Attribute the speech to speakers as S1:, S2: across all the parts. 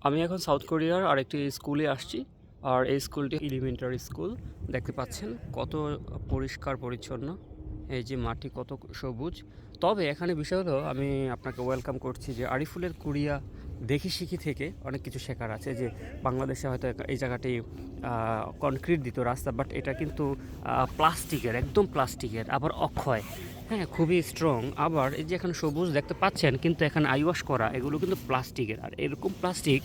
S1: আমি এখন সাউথ কোরিয়ার আরেকটি স্কুলে আসছি। আর এই স্কুলটি এলিমেন্টারি স্কুল। দেখতে পাচ্ছেন কত পরিষ্কার পরিচ্ছন্ন, এই যে মাটি কত সবুজ। তবে এখানে বিষয় হলো, আমি আপনাকে ওয়েলকাম করছি যে আরিফুলের কোরিয়া দেখি শিখি থেকে অনেক কিছু শেখার আছে। যে বাংলাদেশে হয়তো এই জায়গাটি কনক্রিট দিত রাস্তা, বাট এটা কিন্তু প্লাস্টিকের, একদম প্লাস্টিকের, আবার অক্ষয়, হ্যাঁ, খুবই স্ট্রং। আবার এই যে এখানে সবুজ দেখতে পাচ্ছেন, কিন্তু এখানে আইওয়াশ করা, এগুলো কিন্তু প্লাস্টিকের। আর এরকম প্লাস্টিক,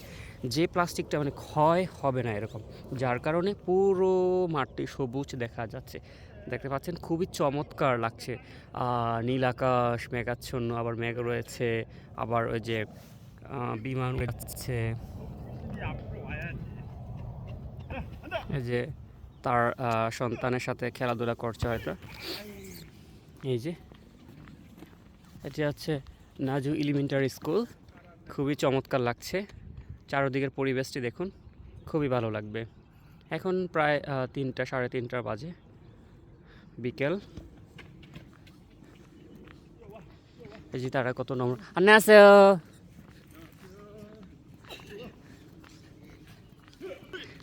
S1: যে প্লাস্টিকটা মানে ক্ষয় হবে না এরকম, যার কারণে পুরো মাঠটি সবুজ দেখা যাচ্ছে। দেখতে পাচ্ছেন খুবই চমৎকার লাগছে। নীল আকাশ, মেঘাচ্ছন্ন, আবার মেঘ রয়েছে, আবার ওই যে বিমান যাচ্ছে, এই যে তার সন্তানের সাথে খেলাধুলা করছে হয়তো। এই যে এটি হচ্ছে নাজু এলিমেন্টারি স্কুল। খুবই চমৎকার লাগছে, চারদিকের পরিবেশটি দেখুন, খুবই ভালো লাগবে। এখন প্রায় 3টা, সাড়ে 3টা বাজে, বিকেল। এই যে তারা কত নম্বর আছে।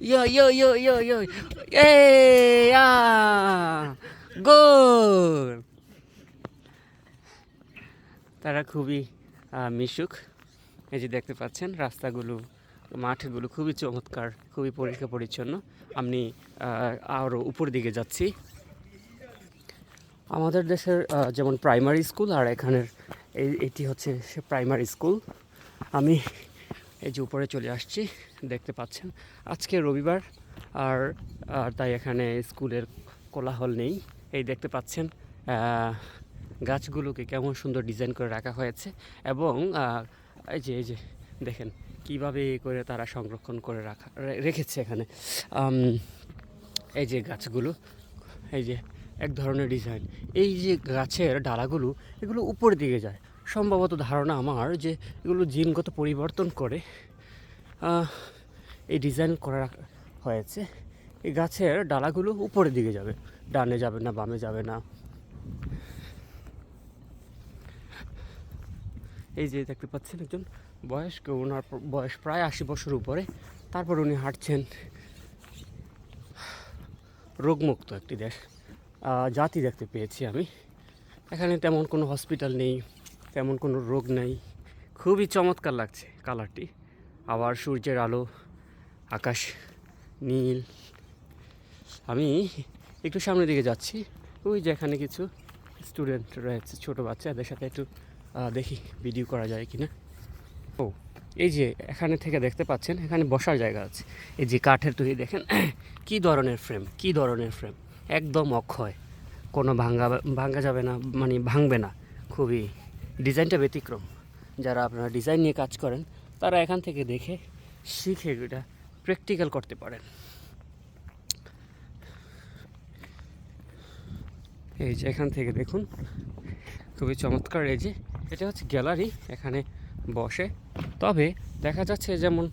S1: ইয়ো ইয়ো ইয়ো ইয়ো ইয়ো, এ গোল। তারা খুবই মিশুক। এই যে দেখতে পাচ্ছেন রাস্তাগুলো, মাঠগুলো খুবই চমৎকার, খুবই পরিষ্কার পরিচ্ছন্ন। আমি আরও উপর দিকে যাচ্ছি। আমাদের দেশের যেমন প্রাইমারি স্কুল, আর এখানের এটি হচ্ছে সে প্রাইমারি স্কুল। আমি এই যে উপরে চলে আসছি, দেখতে পাচ্ছেন আজকে রবিবার, আর তাই এখানে স্কুলের কোলাহল নেই। এই দেখতে পাচ্ছেন গাছগুলোকে কেমন সুন্দর ডিজাইন করে রাখা হয়েছে, এবং এই যে দেখেন কিভাবে করে তারা সংরক্ষণ করে রেখেছে এখানে। এই যে গাছগুলো, এই যে এক ধরনের ডিজাইন। এই যে গাছের ডালাগুলো, এগুলো উপরের দিকে যায়। সম্ভবত ধারণা আমার যে এগুলো জিনগত পরিবর্তন করে এই ডিজাইন করা হয়েছে। এই গাছের ডালাগুলো উপরের দিকে যাবে, ডানে যাবে না, বামে যাবে না। এই যে দেখতে পাচ্ছেন একজন বয়স্ক, ওনার বয়স প্রায় 80 বছর উপরে, তারপর উনি হাঁটছেন। রোগমুক্ত একটি দেশ, জাতি দেখতে পেয়েছি আমি। এখানে তেমন কোনো হসপিটাল নেই, তেমন কোনো রোগ নেই। খুবই চমৎকার লাগছে কালারটি। আবার সূর্যের আলো, আকাশ নীল। আমি একটু সামনের দিকে যাচ্ছি, ওই যে এখানে কিছু স্টুডেন্ট রয়েছে, ছোটো বাচ্চা, এদের সাথে একটু দেখি ভিডিও করা যায় কিনা। ও, এই যে এখানে থেকে দেখতে পাচ্ছেন, এখানে বসার জায়গা আছে। এই যে কাঠের তৈরি, দেখেন কি ধরনের ফ্রেম, কি ধরনের ফ্রেম, একদম অক্ষয়, কোনো ভাঙ্গা যাবে না, মানে ভাঙবে না। খুবই ডিজাইনটা ব্যতিক্রম। যারা আপনারা ডিজাইন নিয়ে কাজ করেন, তারা এখান থেকে দেখে শিখে এটা প্র্যাকটিক্যাল করতে পারেন। এই যে এখান থেকে দেখুন, খুবই চমৎকার। এই যে এটা হচ্ছে গ্যালারি, এখানে বসে। তবে দেখা যাচ্ছে যেমন,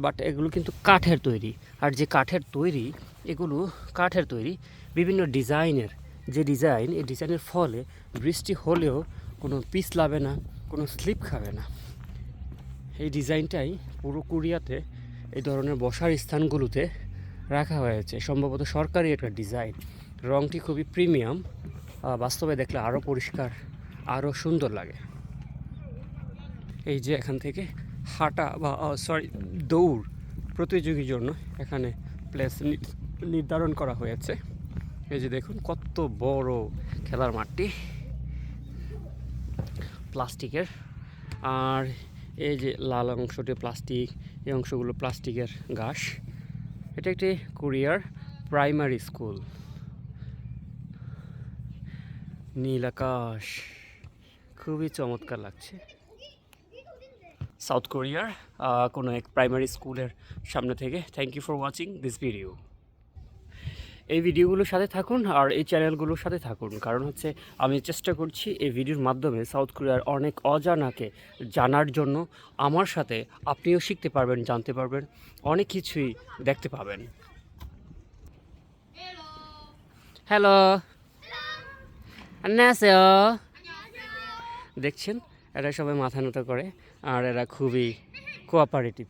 S1: বাট এগুলো কিন্তু কাঠের তৈরি। আর যে কাঠের তৈরি, এগুলো কাঠের তৈরি বিভিন্ন ডিজাইনের। যে ডিজাইন, এই ডিজাইনের ফলে বৃষ্টি হলেও কোনো পিছলাবে না, কোনো স্লিপ খাবে না। এই ডিজাইনটাই পুরো কোরিয়াতে এই ধরনের বসার স্থানগুলোতে রাখা হয়েছে। সম্ভবত সরকারি একটা ডিজাইন। রঙটি খুবই প্রিমিয়াম, বাস্তবে দেখলে আরও পরিষ্কার, আরও সুন্দর লাগে। এই যে এখান থেকে হাঁটা বা দৌড় প্রতিযোগীর জন্য এখানে প্লেস নির্ধারণ করা হয়েছে। এই যে দেখুন কত বড় খেলার মাঠটি, প্লাস্টিকের। আর এই যে লাল অংশটি প্লাস্টিক, এই অংশগুলো প্লাস্টিকের ঘাস। এটা একটি কোরিয়ার প্রাইমারি স্কুল। নীল আকাশ, খুবই চমৎকার লাগছে। সাউথ কোরিয়ার কোনো এক প্রাইমারি স্কুলের সামনে থেকে। Thank you for watching this video. এই ভিডিওগুলোর সাথে থাকুন আর এই চ্যানেলগুলোর সাথে থাকুন, কারণ হচ্ছে আমি চেষ্টা করছি এই ভিডিওর মাধ্যমে সাউথ কোরিয়ার অনেক অজানাকে জানার জন্য। আমার সাথে আপনিও শিখতে পারবেন, জানতে পারবেন, অনেক কিছুই দেখতে পাবেন। হ্যালো, 안녕하세요। দেখছেন এরা সবাই মাথা নত করে, আর এরা খুবই কোঅপারেটিভ।